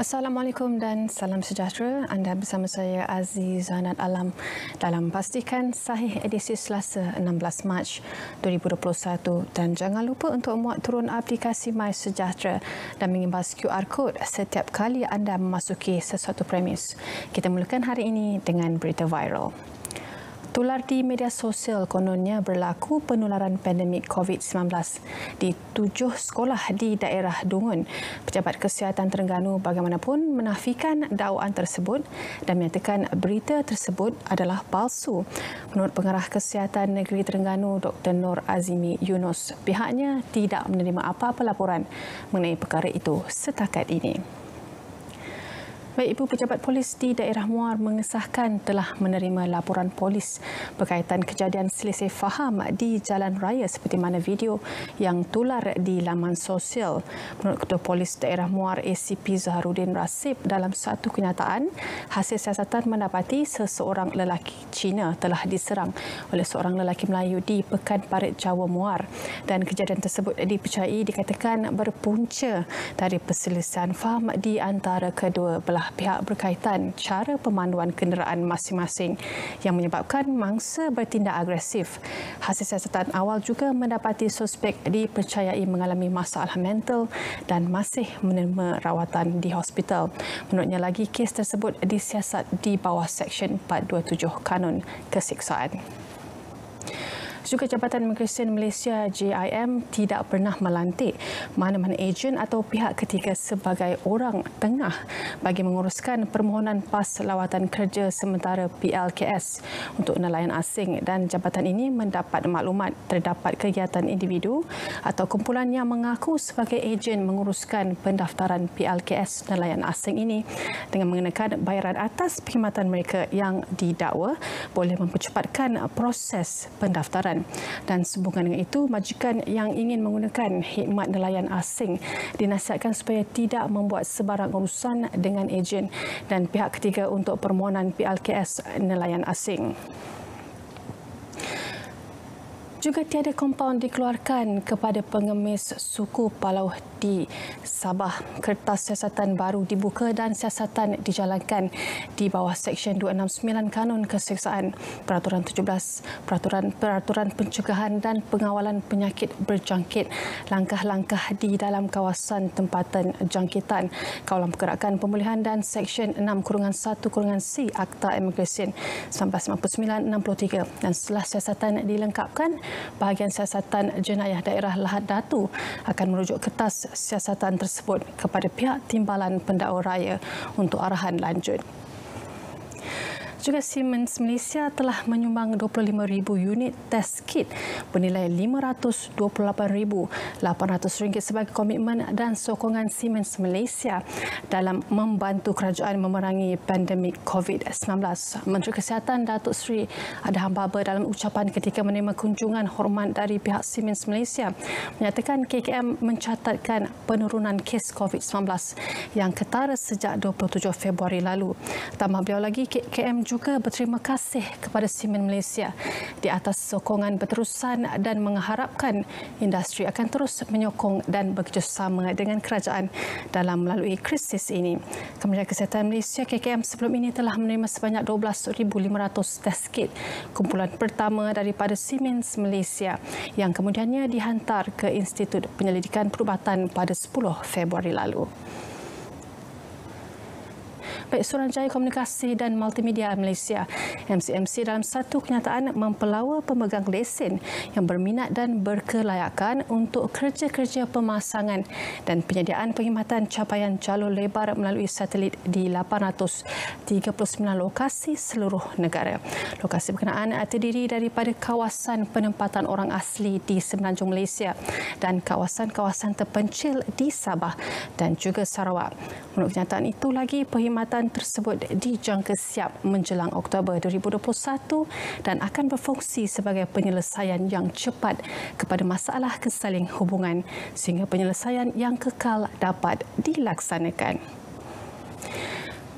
Assalamualaikum dan salam sejahtera. Anda bersama saya Aziz Zanat Alam dalam Pastikan Sahih edisi Selasa 16 Mac 2021. Dan jangan lupa untuk muat turun aplikasi My Sejahtera dan mengimbas QR Code setiap kali anda memasuki sesuatu premis. Kita mulakan hari ini dengan berita viral. Tular di media sosial kononnya berlaku penularan pandemik COVID-19 di 7 sekolah di daerah Dungun. Pejabat Kesihatan Terengganu bagaimanapun menafikan dakwaan tersebut dan menyatakan berita tersebut adalah palsu. Menurut Pengarah Kesihatan Negeri Terengganu Dr. Nur Azimi Yunus, pihaknya tidak menerima apa-apa laporan mengenai perkara itu setakat ini. Baik, Ibu Pejabat Polis di daerah Muar mengesahkan telah menerima laporan polis berkaitan kejadian selisih faham di jalan raya seperti mana video yang tular di laman sosial. Menurut Ketua Polis daerah Muar ACP Zaharuddin Rasib, dalam satu kenyataan, hasil siasatan mendapati seseorang lelaki Cina telah diserang oleh seorang lelaki Melayu di Pekan Parit Jawa Muar, dan kejadian tersebut dipercayai dikatakan berpunca dari perselisihan faham di antara kedua belah pihak berkaitan cara pemanduan kenderaan masing-masing yang menyebabkan mangsa bertindak agresif. Hasil siasatan awal juga mendapati suspek dipercayai mengalami masalah mental dan masih menerima rawatan di hospital. Menurutnya lagi, kes tersebut disiasat di bawah Seksyen 427 Kanun Kesiksaan. Juga Jabatan Imigresen Malaysia JIM tidak pernah melantik mana-mana ejen atau pihak ketiga sebagai orang tengah bagi menguruskan permohonan pas lawatan kerja sementara PLKS untuk nelayan asing, dan jabatan ini mendapat maklumat terdapat kegiatan individu atau kumpulan yang mengaku sebagai ejen menguruskan pendaftaran PLKS nelayan asing ini dengan mengenakan bayaran atas perkhidmatan mereka yang didakwa boleh mempercepatkan proses pendaftaran. Dan sehubungan dengan itu, majikan yang ingin menggunakan khidmat nelayan asing dinasihatkan supaya tidak membuat sebarang urusan dengan ejen dan pihak ketiga untuk permohonan PLKS nelayan asing. Juga tiada kompaun dikeluarkan kepada pengemis suku Palau di Sabah. Kertas siasatan baru dibuka dan siasatan dijalankan di bawah Seksyen 269 Kanun Kesiksaan, Peraturan 17, Peraturan Pencegahan dan Pengawalan Penyakit Berjangkit, langkah-langkah di dalam kawasan tempatan jangkitan, Kawalan Pergerakan Pemulihan dan Seksyen 6-1-C Akta Imigresen 1999-63, dan setelah siasatan dilengkapkan, bahagian siasatan jenayah daerah Lahad Datu akan merujuk kertas siasatan tersebut kepada pihak Timbalan Pendakwa Raya untuk arahan lanjut. Juga Siemens Malaysia telah menyumbang 25,000 unit test kit bernilai RM528,800 sebagai komitmen dan sokongan Siemens Malaysia dalam membantu kerajaan memerangi pandemik COVID-19. Menteri Kesihatan Datuk Seri Adham Baba dalam ucapan ketika menerima kunjungan hormat dari pihak Siemens Malaysia menyatakan KKM mencatatkan penurunan kes COVID-19 yang ketara sejak 27 Februari lalu. Tambah beliau lagi, KKM juga berterima kasih kepada Siemens Malaysia di atas sokongan berterusan dan mengharapkan industri akan terus menyokong dan bekerjasama dengan kerajaan dalam melalui krisis ini. Kementerian Kesihatan Malaysia KKM sebelum ini telah menerima sebanyak 12,500 test kit, kumpulan pertama daripada Siemens Malaysia yang kemudiannya dihantar ke Institut Penyelidikan Perubatan pada 10 Februari lalu. Baik, Suruhanjaya Komunikasi dan Multimedia Malaysia MCMC dalam satu kenyataan mempelawa pemegang lesen yang berminat dan berkelayakan untuk kerja-kerja pemasangan dan penyediaan perkhidmatan capaian jalur lebar melalui satelit di 839 lokasi seluruh negara. Lokasi berkenaan terdiri daripada kawasan penempatan orang asli di Semenanjung Malaysia dan kawasan-kawasan terpencil di Sabah dan juga Sarawak. Menurut kenyataan itu lagi, perkhidmatan tersebut dijangka siap menjelang Oktober 2021 dan akan berfungsi sebagai penyelesaian yang cepat kepada masalah kesaling hubungan sehingga penyelesaian yang kekal dapat dilaksanakan.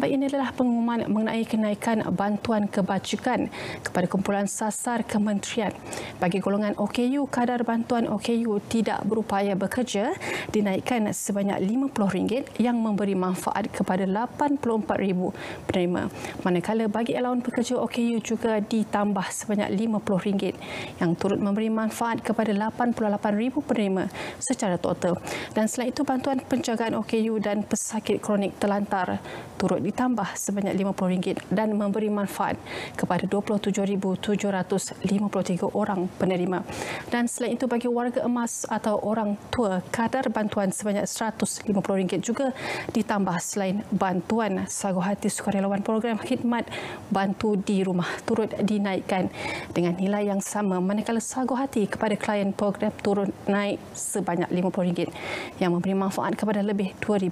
Baik, ini adalah pengumuman mengenai kenaikan bantuan kebajikan kepada kumpulan sasar kementerian. Bagi golongan OKU, kadar bantuan OKU tidak berupaya bekerja dinaikkan sebanyak RM50 yang memberi manfaat kepada 84,000 penerima. Manakala bagi allowance pekerja OKU juga ditambah sebanyak RM50 yang turut memberi manfaat kepada 88,000 penerima secara total. Dan selain itu, bantuan penjagaan OKU dan pesakit kronik terlantar turut ditambah sebanyak RM50 dan memberi manfaat kepada 27,753 orang penerima. Dan selain itu, bagi warga emas atau orang tua, kadar bantuan sebanyak RM150 juga ditambah selain bantuan sagu hati sukarelawan program khidmat bantu di rumah turut dinaikkan dengan nilai yang sama, manakala sagu hati kepada klien program turut naik sebanyak RM50 yang memberi manfaat kepada lebih 2,000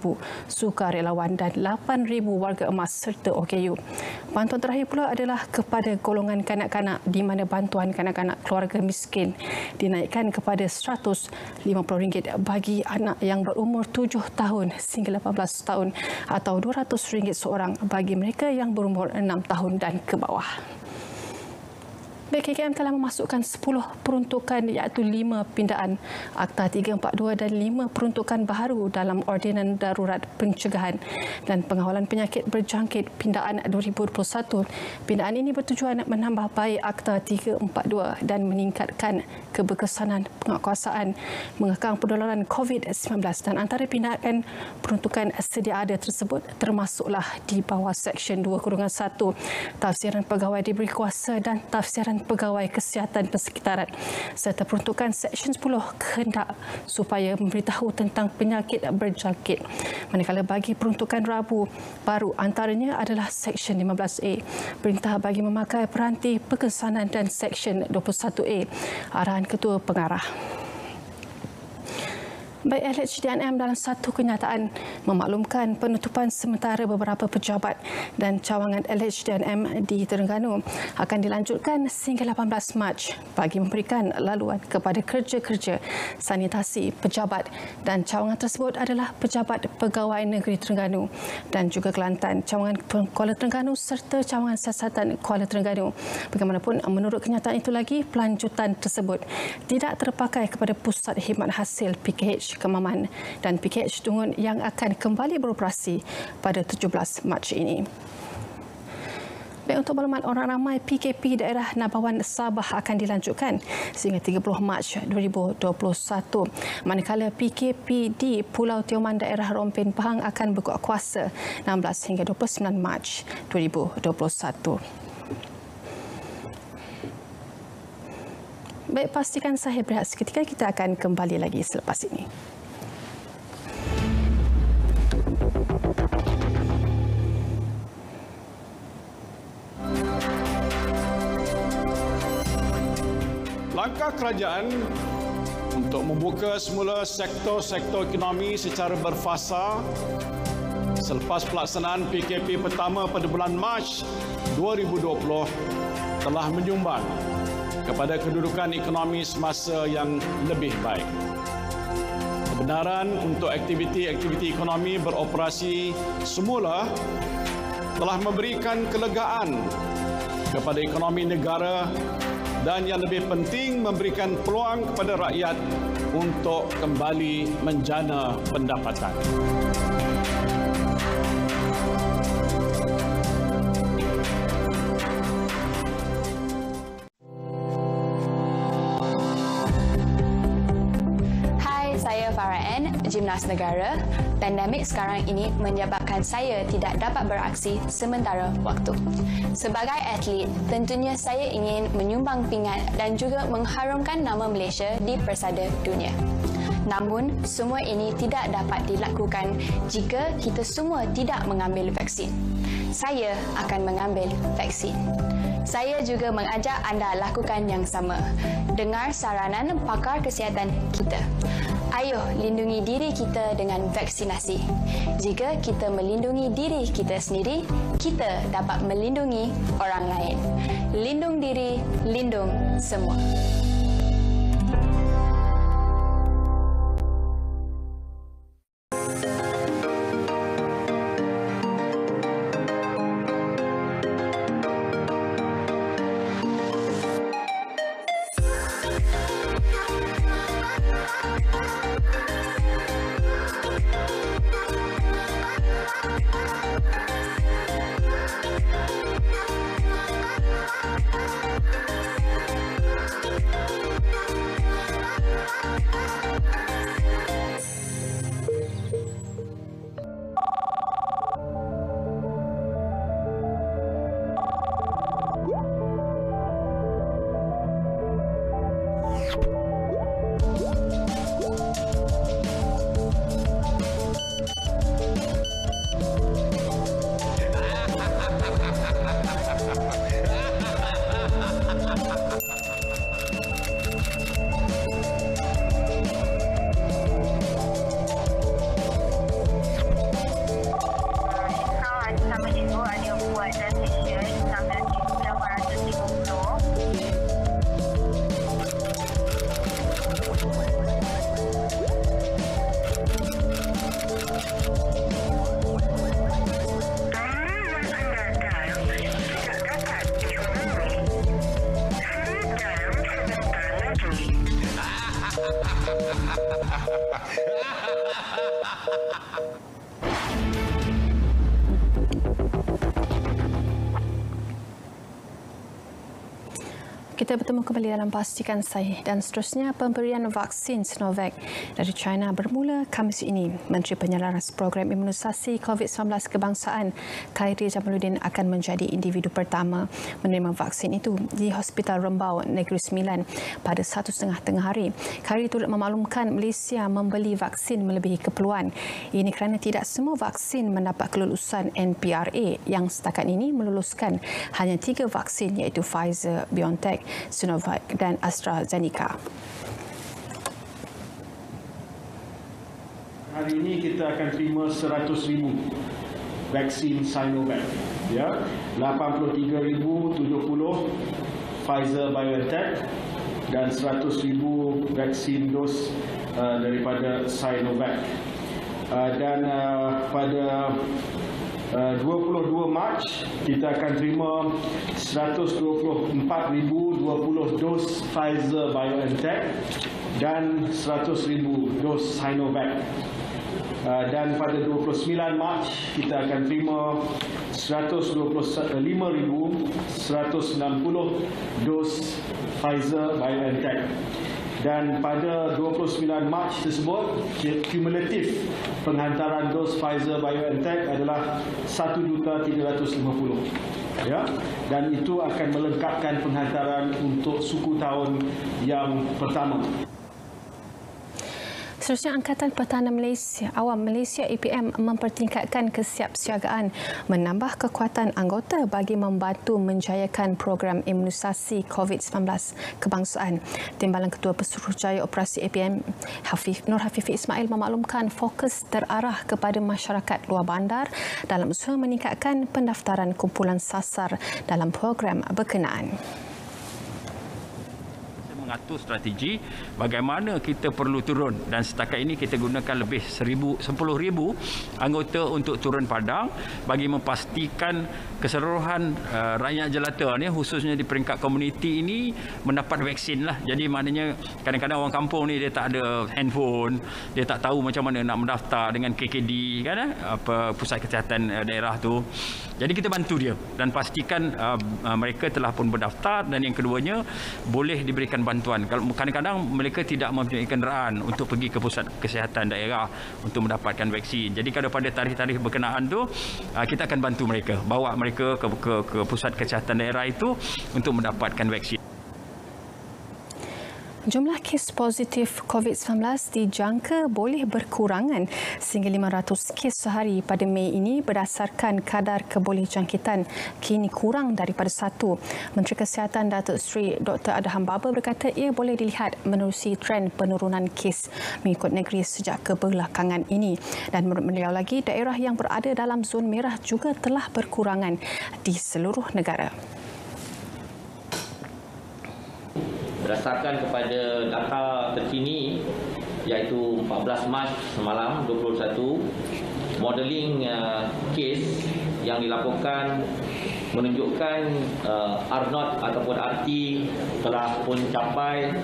sukarelawan dan 8,000 warga emas serta OKU. Bantuan terakhir pula adalah kepada golongan kanak-kanak di mana bantuan kanak-kanak keluarga miskin dinaikkan kepada RM150 bagi anak yang berumur 7 tahun sehingga 18 tahun atau RM200 seorang bagi mereka yang berumur 6 tahun dan ke bawah. BKKM telah memasukkan 10 peruntukan iaitu 5 pindaan Akta 342 dan 5 peruntukan baharu dalam Ordinan Darurat Pencegahan dan Pengawalan Penyakit Berjangkit Pindaan 2021. Pindaan ini bertujuan menambah baik Akta 342 dan meningkatkan keberkesanan penguatkuasaan mengekang penularan COVID-19 dan antara pindaan peruntukan sedia ada tersebut termasuklah di bawah Seksyen 2/1 Tafsiran Pegawai Diberi Kuasa dan Tafsiran Pegawai Kesihatan Persekitaran serta peruntukan Seksyen 10 kehendak supaya memberitahu tentang penyakit berjangkit. Manakala bagi peruntukan Rabu baru antaranya adalah Seksyen 15A Perintah bagi memakai peranti perkesanan dan Seksyen 21A Arahan Ketua Pengarah. Baik, LHDNM dalam satu kenyataan memaklumkan penutupan sementara beberapa pejabat dan cawangan LHDNM di Terengganu akan dilanjutkan sehingga 18 Mac bagi memberikan laluan kepada kerja-kerja sanitasi pejabat dan cawangan tersebut adalah pejabat Pegawai Negeri Terengganu dan juga Kelantan, cawangan Kuala Terengganu serta cawangan siasatan Kuala Terengganu. Bagaimanapun, menurut kenyataan itu lagi, pelanjutan tersebut tidak terpakai kepada Pusat Khidmat Hasil PKH Kemaman dan PKH Tungun yang akan kembali beroperasi pada 17 Mac ini. Baik, untuk maklumat orang ramai, PKP daerah Nabawan Sabah akan dilanjutkan sehingga 30 Mac 2021. Manakala PKP di Pulau Tioman daerah Rompin Pahang akan berkuat kuasa 16 hingga 29 Mac 2021. Baik, pastikan saya berehat seketika. Kita akan kembali lagi selepas ini. Langkah kerajaan untuk membuka semula sektor-sektor ekonomi secara berfasa selepas pelaksanaan PKP pertama pada bulan Mac 2020 telah menyumbang kepada kedudukan ekonomi semasa yang lebih baik. Kebenaran untuk aktiviti-aktiviti ekonomi beroperasi semula telah memberikan kelegaan kepada ekonomi negara dan yang lebih penting memberikan peluang kepada rakyat untuk kembali menjana pendapatan. Gimnas Negara, pandemik sekarang ini menyebabkan saya tidak dapat beraksi sementara waktu. Sebagai atlet, tentunya saya ingin menyumbang pingat dan juga mengharumkan nama Malaysia di persada dunia. Namun, semua ini tidak dapat dilakukan jika kita semua tidak mengambil vaksin. Saya akan mengambil vaksin. Saya juga mengajak anda lakukan yang sama. Dengar saranan pakar kesihatan kita. Ayo lindungi diri kita dengan vaksinasi. Jika kita melindungi diri kita sendiri, kita dapat melindungi orang lain. Lindung diri, lindung semua. Kita bertemu kembali dalam Pastikan Sahih dan seterusnya pemberian vaksin Sinovac dari China bermula Khamis ini. Menteri Penyelaras Program Imunisasi COVID-19 Kebangsaan Khairy Jamaluddin akan menjadi individu pertama menerima vaksin itu di Hospital Rembau Negeri Sembilan pada 1.30 tengah hari. Khairy turut memaklumkan Malaysia membeli vaksin melebihi keperluan. Ini kerana tidak semua vaksin mendapat kelulusan NPRA yang setakat ini meluluskan hanya 3 vaksin iaitu Pfizer, BioNTech, Sinovac dan AstraZeneca. Hari ini kita akan terima 100,000 vaksin Sinovac, ya, 83,070 Pfizer BioNTech dan 100,000 vaksin dos daripada Sinovac. Dan pada 22 Mac kita akan terima 124,020 dos Pfizer BioNTech dan 100,000 dos Sinovac. Dan pada 29 Mac kita akan terima 125,160 dos Pfizer BioNTech. Dan pada 29 Mac tersebut, kumulatif penghantaran dos Pfizer BioNTech adalah 1,350,000. Ya, dan itu akan melengkapkan penghantaran untuk suku tahun yang pertama. Seterusnya, Angkatan Pertahanan Malaysia APM mempertingkatkan kesiapsiagaan menambah kekuatan anggota bagi membantu menjayakan program imunisasi COVID-19 kebangsaan. Timbalan Ketua Pesuruhjaya Operasi APM Nur Hafifi Ismail memaklumkan fokus terarah kepada masyarakat luar bandar dalam usaha meningkatkan pendaftaran kumpulan sasar dalam program berkenaan. Mengatur strategi bagaimana kita perlu turun, dan setakat ini kita gunakan lebih 10,000 anggota untuk turun padang bagi memastikan keseluruhan rakyat jelata ni, khususnya di peringkat komuniti ini, mendapat vaksin lah. Jadi maknanya kadang-kadang orang kampung ni dia tak ada handphone, dia tak tahu macam mana nak mendaftar dengan KKD kan, pusat kesihatan daerah tu. Jadi kita bantu dia dan pastikan mereka telah pun berdaftar, dan yang keduanya boleh diberikan bantuan. Kadang-kadang mereka tidak mempunyai kenderaan untuk pergi ke pusat kesihatan daerah untuk mendapatkan vaksin. Jadi kalau pada tarikh-tarikh berkenaan tu, kita akan bantu mereka, bawa mereka ke pusat kesihatan daerah itu untuk mendapatkan vaksin. Jumlah kes positif COVID-19 dijangka boleh berkurangan sehingga 500 kes sehari pada Mei ini berdasarkan kadar kebolehjangkitan kini kurang daripada 1. Menteri Kesihatan Datuk Seri Dr. Adham Baba berkata ia boleh dilihat menerusi trend penurunan kes mengikut negeri sejak kebelakangan ini. Dan menurut beliau lagi, daerah yang berada dalam zon merah juga telah berkurangan di seluruh negara. Berdasarkan kepada data terkini iaitu 14 Mac semalam 2021, modeling kes yang dilaporkan menunjukkan R0 ataupun RT telah pun capai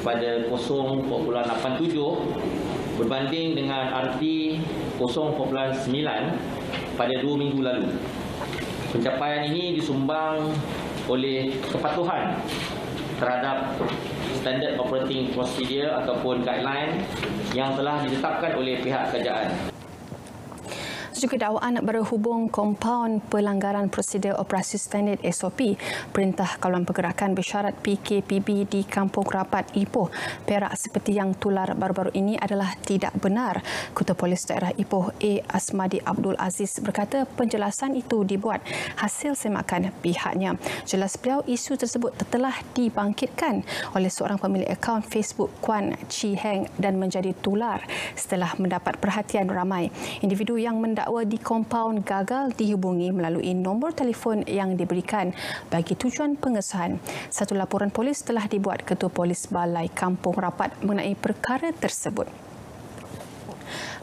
pada 0.87 berbanding dengan RT 0.9 pada 2 minggu lalu. Pencapaian ini disumbang oleh kepatuhan terhadap standard operating procedure ataupun guideline yang telah ditetapkan oleh pihak kerajaan. Juga dakwaan berhubung kompaun pelanggaran prosedur operasi standard SOP Perintah Kawalan Pergerakan Bersyarat PKPB di Kampung Rapat Ipoh, Perak seperti yang tular baru-baru ini adalah tidak benar. Ketua Polis Daerah Ipoh A. Asmadi Abdul Aziz berkata penjelasan itu dibuat hasil semakan pihaknya. Jelas beliau, isu tersebut telah dibangkitkan oleh seorang pemilik akaun Facebook Kwan Chi Heng dan menjadi tular setelah mendapat perhatian ramai. Individu yang mendakwa di kompaun gagal dihubungi melalui nombor telefon yang diberikan bagi tujuan pengesahan. Satu laporan polis telah dibuat Ketua Polis Balai Kampung Rapat mengenai perkara tersebut.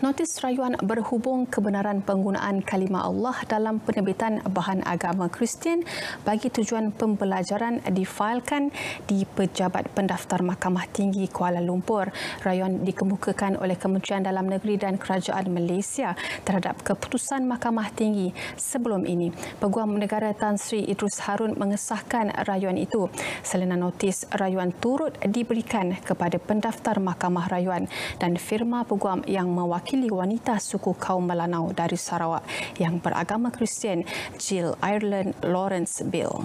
Notis rayuan berhubung kebenaran penggunaan kalimah Allah dalam penerbitan bahan agama Kristian bagi tujuan pembelajaran difailkan di Pejabat Pendaftar Mahkamah Tinggi Kuala Lumpur. Rayuan dikemukakan oleh Kementerian Dalam Negeri dan Kerajaan Malaysia terhadap keputusan Mahkamah Tinggi sebelum ini. Peguam Negara Tan Sri Idrus Harun mengesahkan rayuan itu. Salinan notis rayuan turut diberikan kepada pendaftar Mahkamah Rayuan dan firma peguam yang mewakili wanita suku kaum Melanau dari Sarawak yang beragama Kristian, Jill Ireland Lawrence Bill.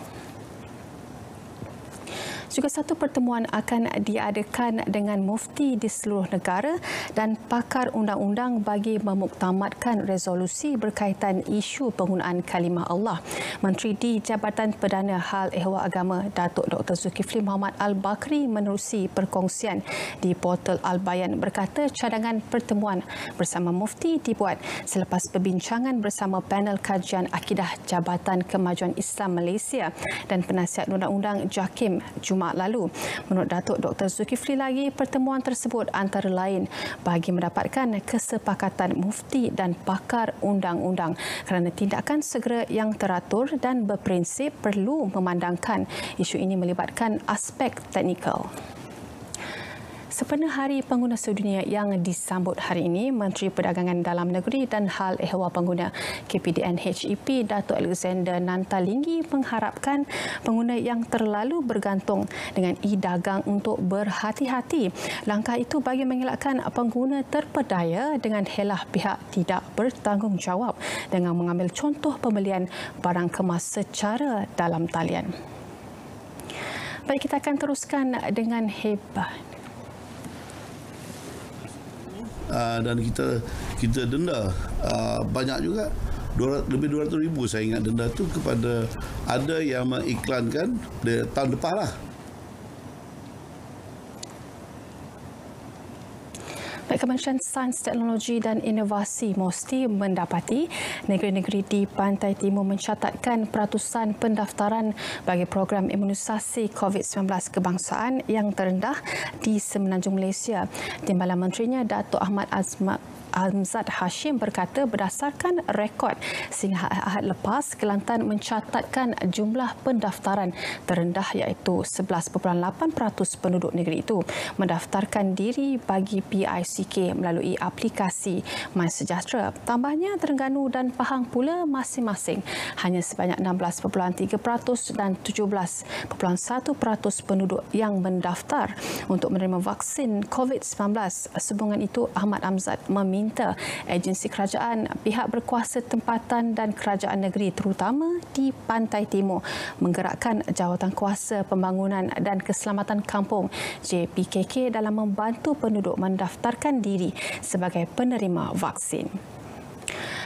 Juga satu pertemuan akan diadakan dengan mufti di seluruh negara dan pakar undang-undang bagi memuktamadkan resolusi berkaitan isu penggunaan kalimah Allah. Menteri di Jabatan Perdana Hal Ehwal Agama Datuk Dr. Zulkifli Mohamed Al-Bakri menerusi perkongsian di portal Al-Bayan berkata cadangan pertemuan bersama mufti dibuat selepas perbincangan bersama panel kajian akidah Jabatan Kemajuan Islam Malaysia dan penasihat undang-undang JAKIM Jumaat lalu. Menurut Datuk Dr. Zulkifli lagi, pertemuan tersebut antara lain bagi mendapatkan kesepakatan mufti dan pakar undang-undang kerana tindakan segera yang teratur dan berprinsip perlu memandangkan isu ini melibatkan aspek teknikal. Sempena Hari Pengguna Sedunia yang disambut hari ini, Menteri Perdagangan Dalam Negeri dan Hal Ehwal Pengguna KPDN HEP Datuk Alexander Nantalinggi mengharapkan pengguna yang terlalu bergantung dengan e-dagang untuk berhati-hati. Langkah itu bagi mengelakkan pengguna terpedaya dengan helah pihak tidak bertanggungjawab dengan mengambil contoh pembelian barang kemas secara dalam talian. Baik, kita akan teruskan dengan hebat. Dan kita denda banyak juga, lebih 200,000 saya ingat denda tu kepada ada yang mengiklankan tahun depan lah. Kementerian Sains, Teknologi dan Inovasi MOSTI mendapati negeri-negeri di Pantai Timur mencatatkan peratusan pendaftaran bagi program imunisasi COVID-19 kebangsaan yang terendah di Semenanjung Malaysia. Timbalan Menterinya Datuk Ahmad Amzad Hashim berkata berdasarkan rekod sehingga Ahad lepas, Kelantan mencatatkan jumlah pendaftaran terendah iaitu 11.8% penduduk negeri itu mendaftarkan diri bagi PICK melalui aplikasi MySejahtera. Tambahnya Terengganu dan Pahang pula masing-masing hanya sebanyak 16.3% dan 17.1% penduduk yang mendaftar untuk menerima vaksin COVID-19. Sehubungan itu, Ahmad Amzad meminta agensi kerajaan, pihak berkuasa tempatan dan kerajaan negeri terutama di Pantai Timur menggerakkan Jawatankuasa Pembangunan dan Keselamatan Kampung JPKK dalam membantu penduduk mendaftarkan diri sebagai penerima vaksin.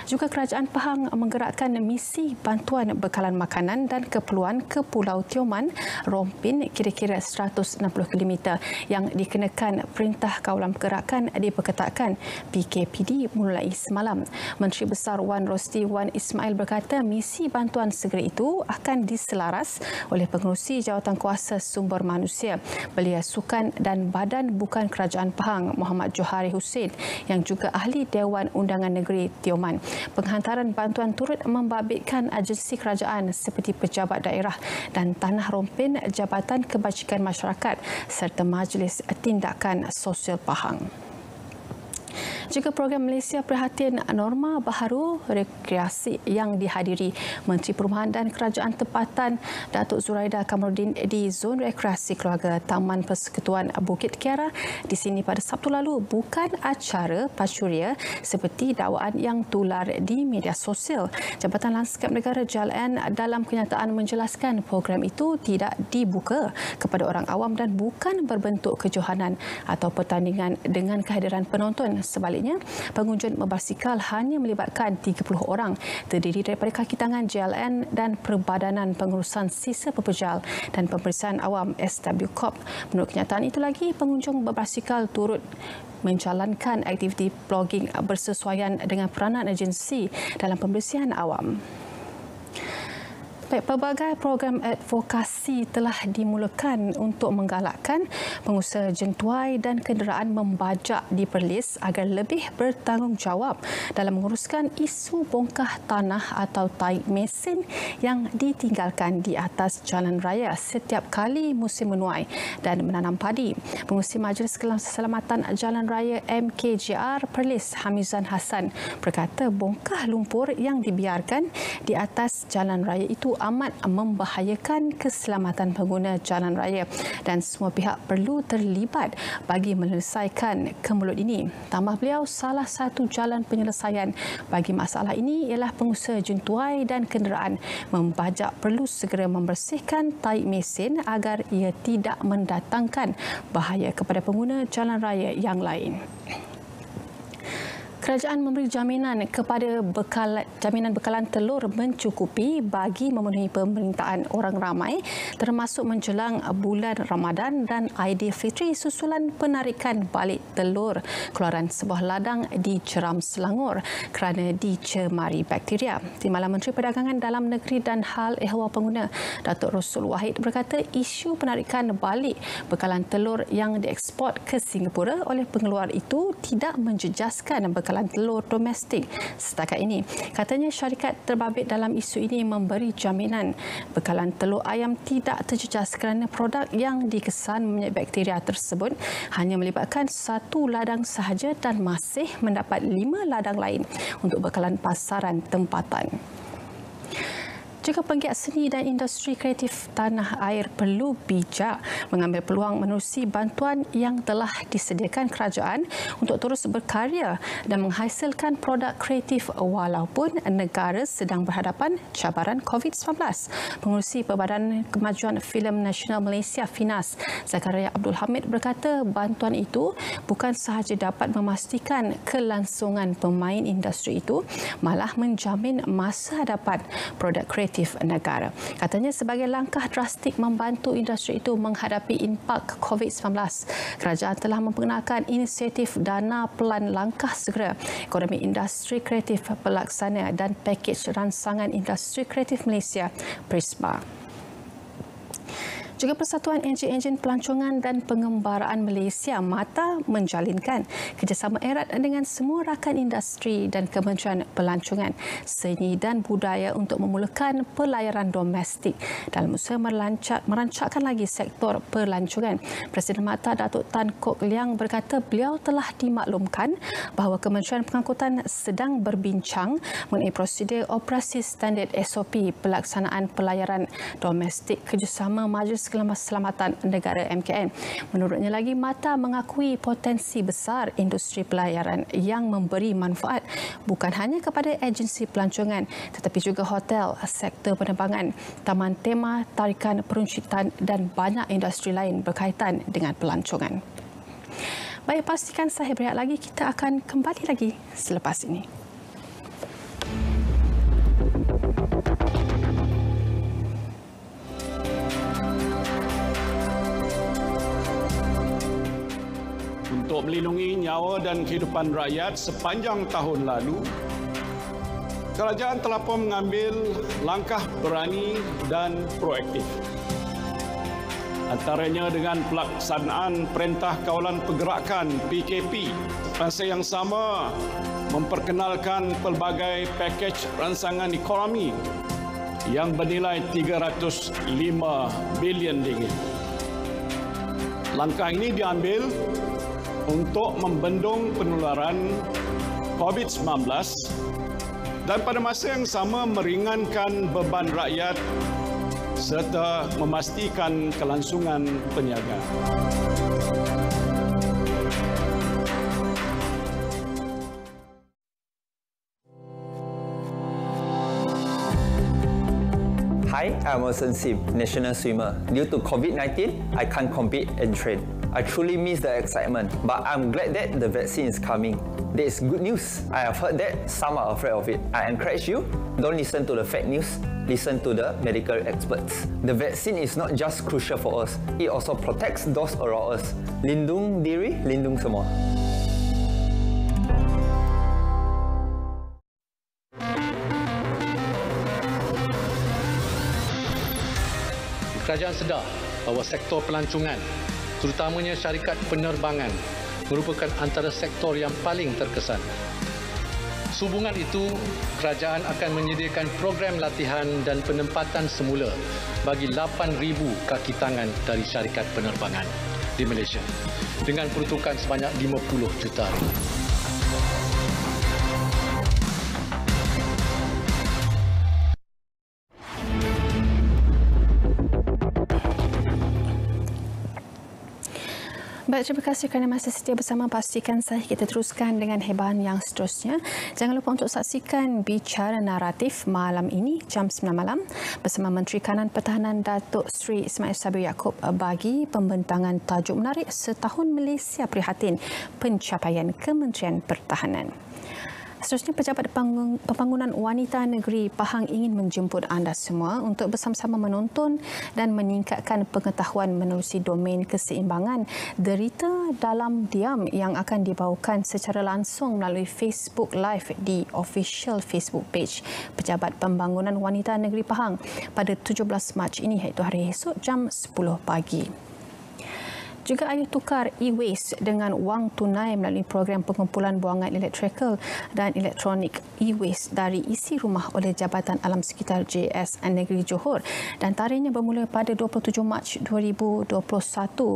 Juga kerajaan Pahang menggerakkan misi bantuan bekalan makanan dan keperluan ke Pulau Tioman, Rompin kira-kira 160 km yang dikenakan Perintah Kawalan Pergerakan diperketatkan PKPD mulai semalam. Menteri Besar Wan Rosti Wan Ismail berkata misi bantuan segera itu akan diselaras oleh pengerusi Jawatankuasa Sumber Manusia, Belia Sukan dan Badan Bukan Kerajaan Pahang Muhammad Johari Hussein yang juga ahli Dewan Undangan Negeri Tioman. Penghantaran bantuan turut membabitkan agensi kerajaan seperti Pejabat Daerah dan Tanah Rompin, Jabatan Kebajikan Masyarakat serta Majlis Tindakan Sosial Pahang. Juga program Malaysia Perhatian Norma Baharu Rekreasi yang dihadiri Menteri Perumahan dan Kerajaan Tempatan Datuk Zuraida Kamarudin di Zon Rekreasi Keluarga Taman Persekutuan Bukit Kiara di sini pada Sabtu lalu bukan acara pacuria seperti dakwaan yang tular di media sosial. Jabatan Lanskap Negara JLN dalam kenyataan menjelaskan program itu tidak dibuka kepada orang awam dan bukan berbentuk kejohanan atau pertandingan dengan kehadiran penonton. Sebaliknya, pengunjung berbasikal hanya melibatkan 30 orang terdiri daripada kaki tangan JLN dan Perbadanan Pengurusan Sisa Pepejal dan Pemeriksaan Awam SW Corp. Menurut kenyataan itu lagi, pengunjung berbasikal turut menjalankan aktiviti blogging bersesuaian dengan peranan agensi dalam pembersihan awam. Baik, pelbagai program advokasi telah dimulakan untuk menggalakkan pengusaha jentuai dan kenderaan membajak di Perlis agar lebih bertanggungjawab dalam menguruskan isu bongkah tanah atau taik mesin yang ditinggalkan di atas jalan raya setiap kali musim menuai dan menanam padi. Pengurusi Majlis Keselamatan Jalan Raya MKJR Perlis, Hamizan Hassan, berkata bongkah lumpur yang dibiarkan di atas jalan raya itu amat membahayakan keselamatan pengguna jalan raya dan semua pihak perlu terlibat bagi menyelesaikan kemelut ini. Tambah beliau, salah satu jalan penyelesaian bagi masalah ini ialah pengusaha jentuai dan kenderaan membajak perlu segera membersihkan taik mesin agar ia tidak mendatangkan bahaya kepada pengguna jalan raya yang lain. Kerajaan memberi jaminan kepada jaminan bekalan telur mencukupi bagi memenuhi permintaan orang ramai termasuk menjelang bulan Ramadan dan Aidilfitri susulan penarikan balik telur keluaran sebuah ladang di Ceram, Selangor kerana dicemari bakteria. Timbalan Menteri Perdagangan Dalam Negeri dan Hal Ehwal Pengguna Datuk Rosul Wahid berkata isu penarikan balik bekalan telur yang dieksport ke Singapura oleh pengeluar itu tidak menjejaskan bekalan telur domestik setakat ini. Katanya syarikat terbabit dalam isu ini memberi jaminan bekalan telur ayam tidak terjejas kerana produk yang dikesan minyak bakteria tersebut hanya melibatkan satu ladang sahaja dan masih mendapat 5 ladang lain untuk bekalan pasaran tempatan. Juga penggiat seni dan industri kreatif tanah air perlu bijak mengambil peluang menerusi bantuan yang telah disediakan kerajaan untuk terus berkarya dan menghasilkan produk kreatif walaupun negara sedang berhadapan cabaran COVID-19. Pengurusi Perbadanan Kemajuan Filem Nasional Malaysia FINAS, Zakaria Abdul Hamid berkata bantuan itu bukan sahaja dapat memastikan kelangsungan pemain industri itu, malah menjamin masa hadapan produk kreatif negara. Katanya sebagai langkah drastik membantu industri itu menghadapi impak COVID-19, kerajaan telah memperkenalkan inisiatif Dana Pelan Langkah Segera Ekonomi Industri Kreatif Pelaksana dan Pakej Ransangan Industri Kreatif Malaysia (PRISMA). Juga Persatuan Enjin Pelancongan dan Pengembaraan Malaysia MATA menjalinkan kerjasama erat dengan semua rakan industri dan Kementerian Pelancongan, Seni dan Budaya untuk memulakan pelayaran domestik dalam usaha merancakkan lagi sektor pelancongan. Presiden MATA Datuk Tan Kok Leang berkata beliau telah dimaklumkan bahawa Kementerian Pengangkutan sedang berbincang mengenai prosedur operasi standard SOP pelaksanaan pelayaran domestik kerjasama Majlis Keselamatan Negara MKN. Menurutnya lagi, MATA mengakui potensi besar industri pelayaran yang memberi manfaat bukan hanya kepada agensi pelancongan tetapi juga hotel, sektor penerbangan, taman tema, tarikan peruncitan dan banyak industri lain berkaitan dengan pelancongan. Baik, pastikan saya berehat lagi. Kita akan kembali lagi selepas ini. Untuk melindungi nyawa dan kehidupan rakyat sepanjang tahun lalu, kerajaan telah pun mengambil langkah berani dan proaktif. Antaranya dengan pelaksanaan Perintah Kawalan Pergerakan PKP, masa yang sama memperkenalkan pelbagai pakej ransangan ekonomi yang bernilai 305 bilion ringgit. Langkah ini diambil untuk membendung penularan COVID-19 dan pada masa yang sama meringankan beban rakyat serta memastikan kelangsungan perniagaan. Hi, I'm Wilson Sim, national swimmer. Due to COVID-19, I can't compete and train. I truly miss the excitement, but I'm glad that the vaccine is coming. There is good news. I have heard that some are afraid of it. I encourage you, don't listen to the fake news, listen to the medical experts. The vaccine is not just crucial for us, it also protects those around us. Lindung diri, lindung semua. Kerajaan sedar bahawa sektor pelancongan, terutamanya syarikat penerbangan, merupakan antara sektor yang paling terkesan. Sehubungan itu, kerajaan akan menyediakan program latihan dan penempatan semula bagi 8,000 kaki tangan dari syarikat penerbangan di Malaysia dengan peruntukan sebanyak 50 juta. Baik, terima kasih kerana masih setia bersama Pastikan Sahih. Kita teruskan dengan hebahan yang seterusnya. Jangan lupa untuk saksikan Bicara Naratif malam ini jam 9 malam bersama Menteri Kanan Pertahanan Datuk Seri Ismail Sabri Yaakob bagi pembentangan tajuk menarik Setahun Malaysia Prihatin Pencapaian Kementerian Pertahanan. Seterusnya, Pejabat Pembangunan Wanita Negeri Pahang ingin menjemput anda semua untuk bersama-sama menonton dan meningkatkan pengetahuan menerusi domain keseimbangan derita dalam diam yang akan dibawakan secara langsung melalui Facebook Live di official Facebook page Pejabat Pembangunan Wanita Negeri Pahang pada 17 Mac ini, iaitu hari esok jam 10 pagi. Juga ayo tukar e-waste dengan wang tunai melalui program pengumpulan buangan elektrikal dan elektronik e-waste dari isi rumah oleh Jabatan Alam Sekitar JS Negeri Johor, dan tarikhnya bermula pada 27 Mac 2021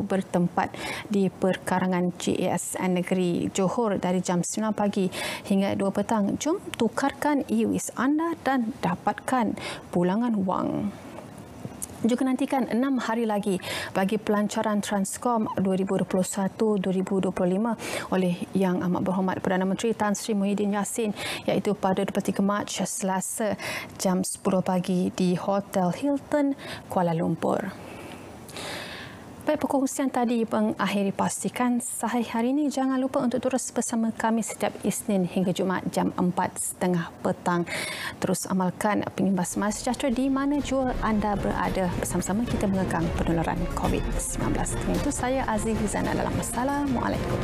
bertempat di perkarangan JS Negeri Johor dari jam 9 pagi hingga 2 petang. Jom tukarkan e-waste anda dan dapatkan pulangan wang. Juga nantikan 6 hari lagi bagi pelancaran Transcom 2021-2025 oleh Yang Amat Berhormat Perdana Menteri Tan Sri Muhyiddin Yassin, iaitu pada 23 Mac Selasa jam 10 pagi di Hotel Hilton, Kuala Lumpur. Baik, perkongsian tadi mengakhiri Pastikan Sahih hari ini. Jangan lupa untuk terus bersama kami setiap Isnin hingga Jumaat jam 4:30 petang. Terus amalkan pengimbas Smart Sejahtera di mana jua anda berada. Bersama-sama kita mengekang penularan COVID-19. Dengan itu, saya Aziz Zainal Alam. Assalamualaikum.